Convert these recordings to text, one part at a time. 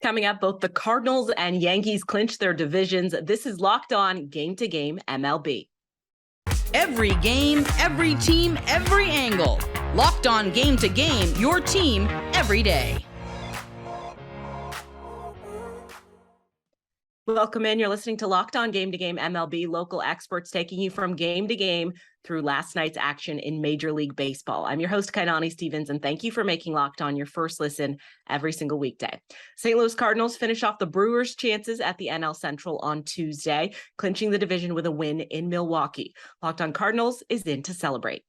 Coming up, both the Cardinals and Yankees clinched their divisions. This is Locked On Game to Game MLB. Every game, every team, every angle. Locked On Game to Game, your team every day. Welcome in. You're listening to Locked On Game to Game MLB, local experts taking you from game to game through last night's action in Major League Baseball. I'm your host, Kainani Stevens, and thank you for making Locked On your first listen every single weekday. St. Louis Cardinals finish off the Brewers' chances at the NL Central on Tuesday, clinching the division with a win in Milwaukee. Locked On Cardinals is in to celebrate.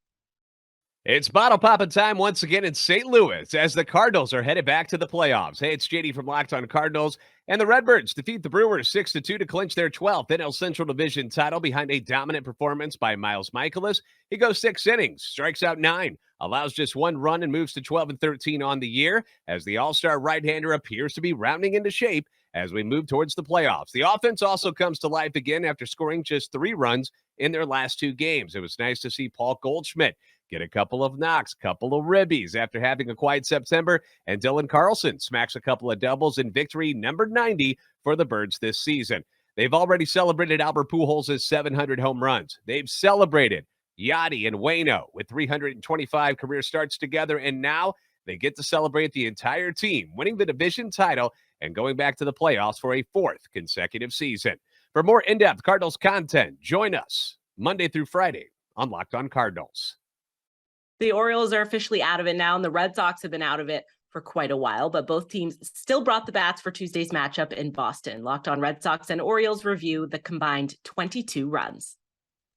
It's bottle popping time once again in St. Louis as the Cardinals are headed back to the playoffs. Hey, it's JD from Locked On Cardinals, and the Redbirds defeat the Brewers 6-2 to clinch their 12th NL Central Division title behind a dominant performance by Miles Mikolas. He goes 6 innings, strikes out 9, allows just 1 run, and moves to 12-13 on the year as the all-star right-hander appears to be rounding into shape as we move towards the playoffs. The offense also comes to life again after scoring just 3 runs in their last 2 games. It was nice to see Paul Goldschmidt get a couple of knocks, couple of ribbies after having a quiet September, and Dylan Carlson smacks a couple of doubles in victory number 90 for the Birds this season. They've already celebrated Albert Pujols' 700 home runs. They've celebrated Yachty and Waino with 325 career starts together, and now they get to celebrate the entire team winning the division title and going back to the playoffs for a 4th consecutive season. For more in-depth Cardinals content, join us Monday through Friday on Locked On Cardinals. The Orioles are officially out of it now, and the Red Sox have been out of it for quite a while, but both teams still brought the bats for Tuesday's matchup in Boston. Locked On Red Sox and Orioles review the combined 22 runs.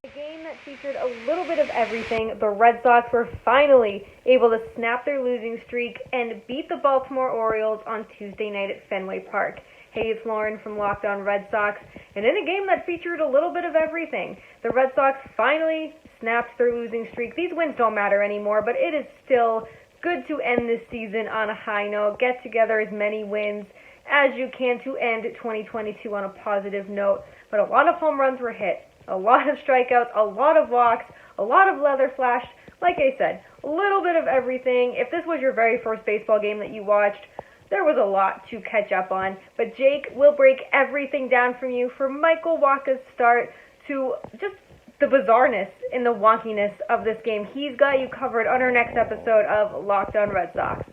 A game that featured a little bit of everything. The Red Sox were finally able to snap their losing streak and beat the Baltimore Orioles on Tuesday night at Fenway Park. Hey, it's Lauren from Locked On Red Sox, and in a game that featured a little bit of everything, the Red Sox finally snapped their losing streak. These wins don't matter anymore, but it is still good to end this season on a high note. Get together as many wins as you can to end 2022 on a positive note. But a lot of home runs were hit, a lot of strikeouts, a lot of walks, a lot of leather flashed. Like I said, a little bit of everything. If this was your very first baseball game that you watched, there was a lot to catch up on. But Jake will break everything down from you, from Michael Wacha's start to just the bizarreness and the wonkiness of this game. He's got you covered on our next episode of Locked On Red Sox.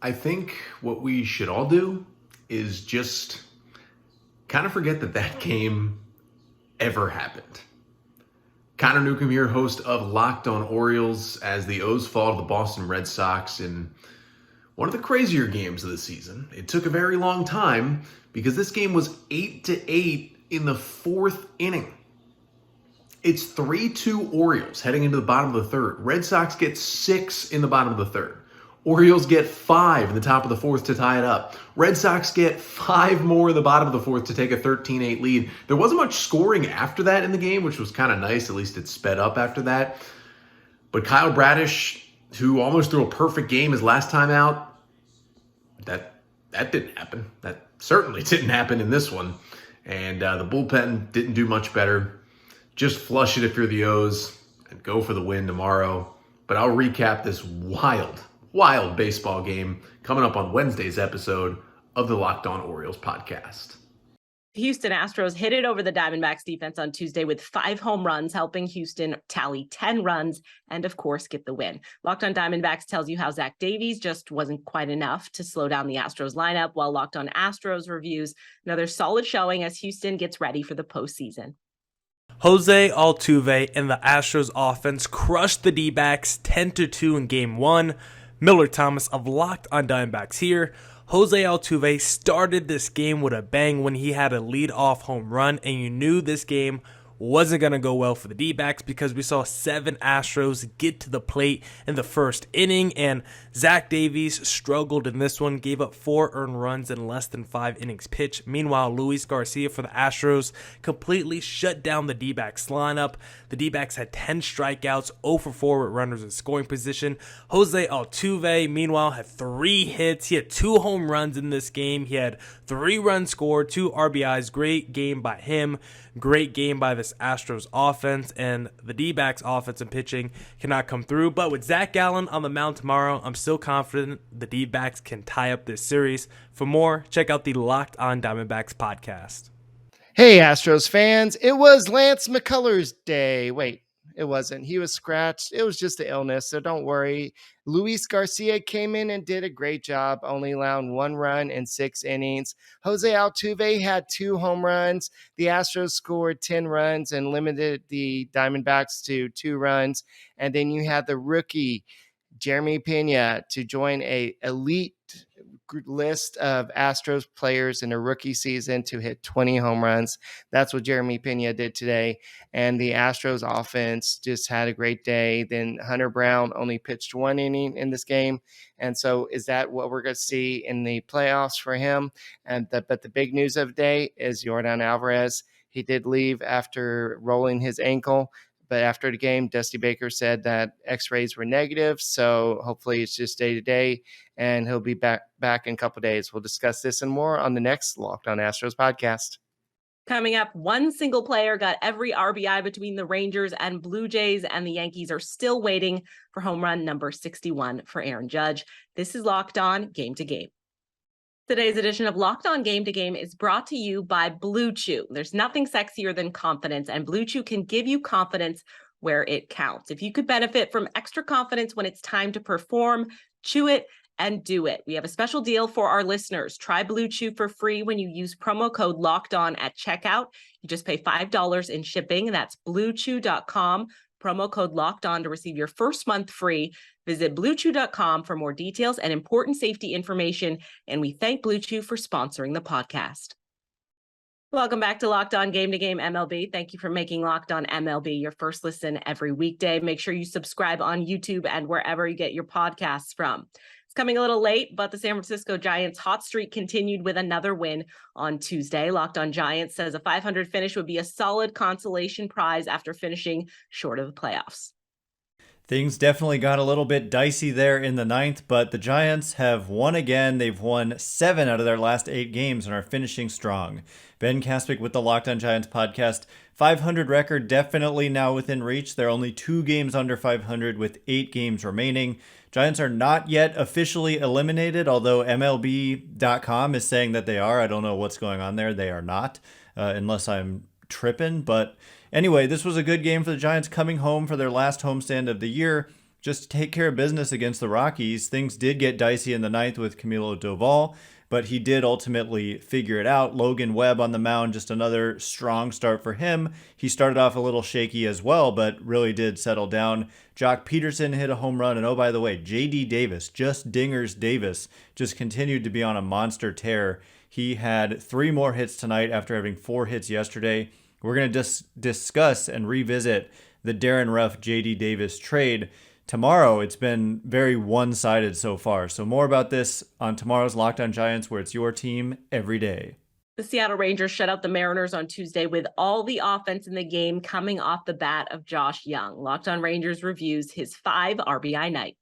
I think what we should all do is just kind of forget that game ever happened. Connor Newcomb here, host of Locked On Orioles, as the O's fall to the Boston Red Sox in one of the crazier games of the season. It took a very long time because this game was 8-8 in the 4th inning. It's 3-2 Orioles heading into the bottom of the 3rd. Red Sox get 6 in the bottom of the 3rd. Orioles get 5 in the top of the 4th to tie it up. Red Sox get 5 more in the bottom of the 4th to take a 13-8 lead. There wasn't much scoring after that in the game, which was kind of nice. At least it sped up after that. But Kyle Bradish, who almost threw a perfect game his last time out, that didn't happen. That certainly didn't happen in this one. And the bullpen didn't do much better. Just flush it if you're the O's and go for the win tomorrow. But I'll recap this wild baseball game coming up on Wednesday's episode of the Locked On Orioles podcast. The Houston Astros hit it over the Diamondbacks defense on Tuesday with 5 home runs, helping Houston tally 10 runs and, of course, get the win. Locked On Diamondbacks tells you how Zach Davies just wasn't quite enough to slow down the Astros lineup, while Locked On Astros reviews another solid showing as Houston gets ready for the postseason. Jose Altuve and the Astros offense crushed the D-backs 10-2 in Game 1. Miller Thomas of Locked On Diamondbacks here. Jose Altuve started this game with a bang when he had a lead-off home run, and you knew this game wasn't going to go well for the D-backs because we saw 7 Astros get to the plate in the first inning, and Zach Davies struggled in this one, gave up 4 earned runs in less than 5 innings pitched. Meanwhile, Luis Garcia for the Astros completely shut down the D-backs lineup. The D-backs had 10 strikeouts, 0 for 4 with runners in scoring position. Jose Altuve, meanwhile, had 3 hits. He had 2 home runs in this game. He had 3 runs scored, 2 RBIs. Great game by him. Great game by the this Astros offense, and the D-backs offense and pitching cannot come through. But with Zach Gallen on the mound tomorrow, I'm still confident the D-backs can tie up this series. For more, check out the Locked On Diamondbacks podcast. Hey, Astros fans, it was Lance McCullers' day. Wait, it wasn't. He was scratched. It was just an illness, so don't worry. Luis Garcia came in and did a great job, only allowing 1 run in 6 innings. Jose Altuve had 2 home runs. The Astros scored 10 runs and limited the Diamondbacks to 2 runs. And then you had the rookie, Jeremy Pena, to join a elite list of Astros players in a rookie season to hit 20 home runs. That's what Jeremy Pena did today. And the Astros offense just had a great day. Then Hunter Brown only pitched 1 inning in this game. And so is that what we're going to see in the playoffs for him? But the big news of the day is Yordan Alvarez. He did leave after rolling his ankle. But after the game, Dusty Baker said that x-rays were negative. So hopefully it's just day-to-day, and he'll be back in a couple of days. We'll discuss this and more on the next Locked On Astros podcast. Coming up, one single player got every RBI between the Rangers and Blue Jays, and the Yankees are still waiting for home run number 61 for Aaron Judge. This is Locked On Game to Game. Today's edition of Locked On Game to Game is brought to you by Blue Chew. There's nothing sexier than confidence, and Blue Chew can give you confidence where it counts. If you could benefit from extra confidence when it's time to perform, chew it and do it. We have a special deal for our listeners. Try Blue Chew for free when you use promo code Locked On at checkout. You just pay $5 in shipping. That's bluechew.com. Promo code Locked On to receive your first month free. Visit bluechew.com for more details and important safety information. And we thank Blue Chew for sponsoring the podcast. Welcome back to Locked On Game to Game MLB. Thank you for making Locked On MLB your first listen every weekday. Make sure you subscribe on YouTube and wherever you get your podcasts from. It's coming a little late, but the San Francisco Giants hot streak continued with another win on Tuesday. Locked On Giants says a 500 finish would be a solid consolation prize after finishing short of the playoffs. Things definitely got a little bit dicey there in the 9th, but the Giants have won again. They've won 7 out of their last 8 games and are finishing strong. Ben Kaspick with the Locked On Giants podcast. 500 record definitely now within reach. They're only 2 games under 500 with 8 games remaining. Giants are not yet officially eliminated, although MLB.com is saying that they are. I don't know what's going on there. They are not, unless I'm tripping, but anyway, this was a good game for the Giants coming home for their last homestand of the year. Just to take care of business against the Rockies. Things did get dicey in the 9th with Camilo Doval, but he did ultimately figure it out. Logan Webb on the mound, just another strong start for him. He started off a little shaky as well, but really did settle down. Jock Peterson hit a home run, and oh, by the way, J.D. Davis, just Dingers Davis, just continued to be on a monster tear. He had 3 more hits tonight after having 4 hits yesterday. We're going to discuss and revisit the Darren Ruff J.D. Davis trade. Tomorrow, it's been very one-sided so far. So more about this on tomorrow's Locked On Giants, where it's your team every day. The Seattle Rangers shut out the Mariners on Tuesday with all the offense in the game coming off the bat of Josh Jung. Locked On Rangers reviews his 5 RBI night.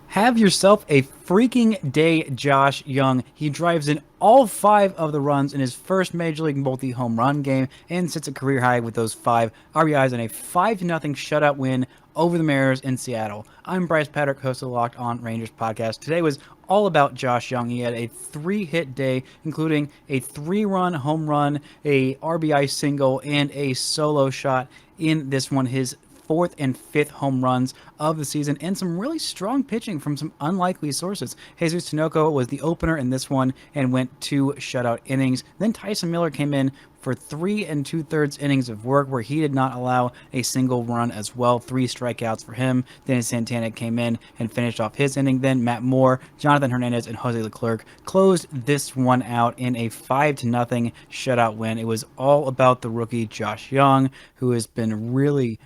Have yourself a freaking day, Josh Jung. He drives in all 5 of the runs in his first Major League multi-home run game and sets a career high with those 5 RBIs in a 5-0 shutout win over the Mariners in Seattle. I'm Bryce Patrick, host of the Locked On Rangers podcast. Today was all about Josh Jung. He had a 3-hit day, including a 3-run home run, a RBI single, and a solo shot in this one. His 4th and 5th home runs of the season, and some really strong pitching from some unlikely sources. Jesus Tinoco was the opener in this one and went 2 shutout innings. Then Tyson Miller came in for 3 2/3 innings of work where he did not allow a single run as well. 3 strikeouts for him. Dennis Santana came in and finished off his inning. Then Matt Moore, Jonathan Hernandez, and Jose Leclerc closed this one out in a 5-0 shutout win. It was all about the rookie Josh Jung, who has been really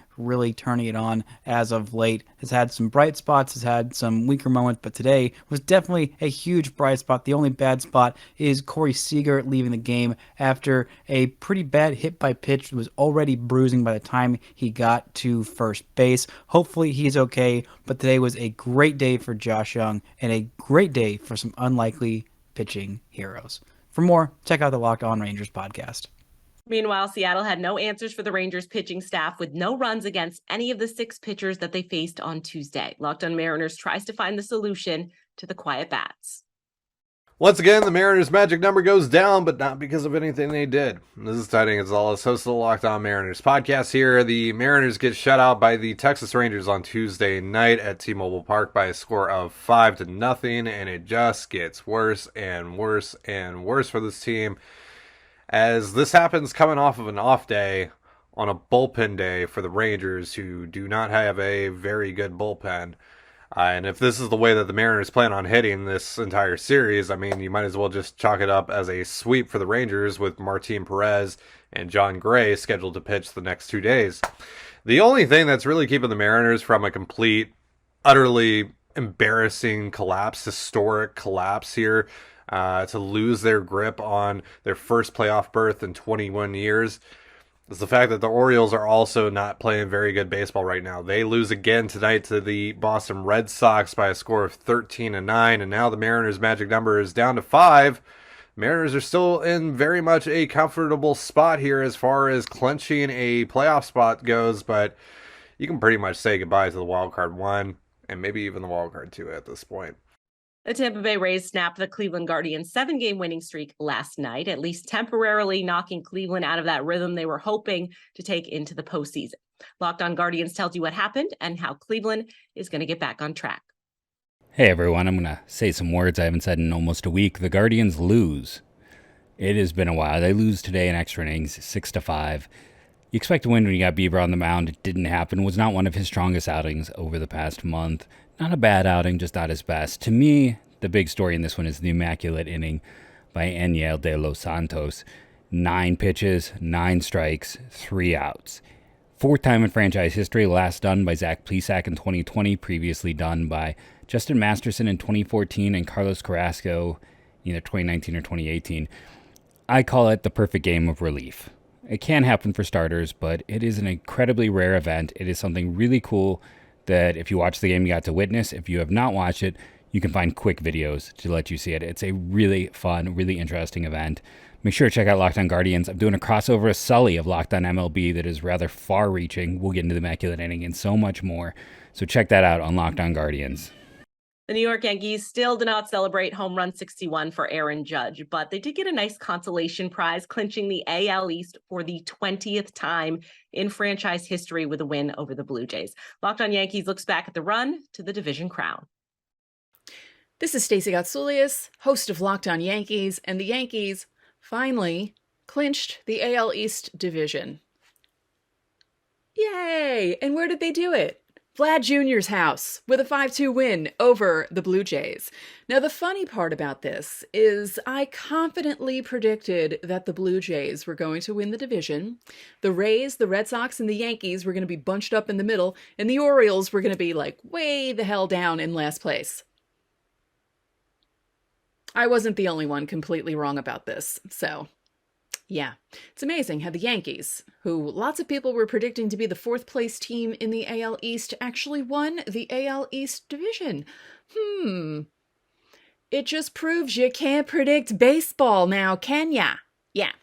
turning it on as of late. Has had some bright spots, has had some weaker moments, but today was definitely a huge bright spot. The only bad spot is Corey Seager leaving the game after a pretty bad hit by pitch. Was already bruising by the time he got to first base. Hopefully he's okay, but today was a great day for Josh Jung and a great day for some unlikely pitching heroes. For more, check out the Locked On Rangers podcast. Meanwhile, Seattle had no answers for the Rangers pitching staff with no runs against any of the 6 pitchers that they faced on Tuesday. Locked On Mariners tries to find the solution to the quiet bats. Once again, the Mariners' magic number goes down, but not because of anything they did. This is Ty Gonzalez, host of the Locked On Mariners podcast here. The Mariners get shut out by the Texas Rangers on Tuesday night at T-Mobile Park by a score of 5-0, and it just gets worse and worse and worse for this team, as this happens coming off of an off day on a bullpen day for the Rangers, who do not have a very good bullpen. And if this is the way that the Mariners plan on hitting this entire series, I mean, you might as well just chalk it up as a sweep for the Rangers, with Martin Perez and John Gray scheduled to pitch the next 2 days. The only thing that's really keeping the Mariners from a complete, utterly embarrassing collapse, historic collapse here, to lose their grip on their first playoff berth in 21 years, is the fact that the Orioles are also not playing very good baseball right now. They lose again tonight to the Boston Red Sox by a score of 13-9, and now the Mariners' magic number is down to 5. Mariners are still in very much a comfortable spot here as far as clinching a playoff spot goes, but you can pretty much say goodbye to the wild card 1 and maybe even the wild card 2 at this point. The Tampa Bay Rays snapped the Cleveland Guardians' 7-game winning streak last night, at least temporarily knocking Cleveland out of that rhythm they were hoping to take into the postseason. Locked On Guardians tells you what happened and how Cleveland is going to get back on track. Hey everyone, I'm going to say some words I haven't said in almost a week. The Guardians lose. It has been a while. They lose today in extra innings, 6-5. You expect to win when you got Bieber on the mound. It didn't happen. It was not one of his strongest outings over the past month. Not a bad outing, just not his best. To me, the big story in this one is the immaculate inning by Enyel de los Santos. 9 pitches, 9 strikes, 3 outs. 4th time in franchise history, last done by Zach Plesac in 2020, previously done by Justin Masterson in 2014 and Carlos Carrasco either 2019 or 2018. I call it the perfect game of relief. It can happen for starters, but it is an incredibly rare event. It is something really cool that if you watch the game, you got to witness. If you have not watched it, you can find quick videos to let you see it. It's a really fun, really interesting event. Make sure to check out Locked On Guardians. I'm doing a crossover with Sully of Locked On MLB that is rather far-reaching. We'll get into the immaculate inning and so much more. So check that out on Locked On Guardians. The New York Yankees still did not celebrate home run 61 for Aaron Judge, but they did get a nice consolation prize, clinching the AL East for the 20th time in franchise history with a win over the Blue Jays. Locked On Yankees looks back at the run to the division crown. This is Stacey Gotsoulias, host of Locked On Yankees, and the Yankees finally clinched the AL East division. Yay! And where did they do it? Vlad Jr.'s house with a 5-2 win over the Blue Jays. Now, the funny part about this is I confidently predicted that the Blue Jays were going to win the division. The Rays, the Red Sox, and the Yankees were going to be bunched up in the middle, and the Orioles were going to be like way the hell down in last place. I wasn't the only one completely wrong about this, so yeah, it's amazing how the Yankees, who lots of people were predicting to be the 4th place team in the AL East, actually won the AL East division. It just proves you can't predict baseball now, can ya? Yeah.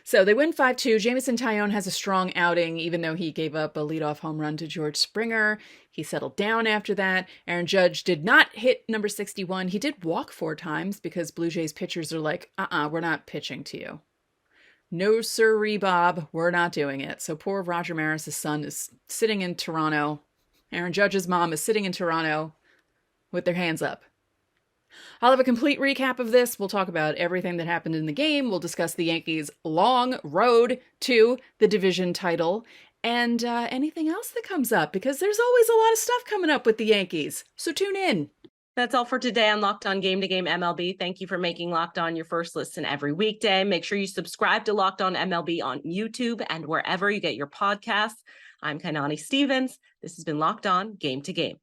So they win 5-2. Jamison Tyone has a strong outing, even though he gave up a leadoff home run to George Springer. He settled down after that. Aaron Judge did not hit number 61. He did walk 4 times because Blue Jays pitchers are like, we're not pitching to you. No sirree, Bob, we're not doing it. So poor Roger Maris' son is sitting in Toronto. Aaron Judge's mom is sitting in Toronto with their hands up. I'll have a complete recap of this. We'll talk about everything that happened in the game. We'll discuss the Yankees' long road to the division title and anything else that comes up, because there's always a lot of stuff coming up with the Yankees. So tune in. That's all for today on Locked On Game to Game MLB. Thank you for making Locked On your first listen every weekday. Make sure you subscribe to Locked On MLB on YouTube and wherever you get your podcasts. I'm Kainani Stevens. This has been Locked On Game to Game.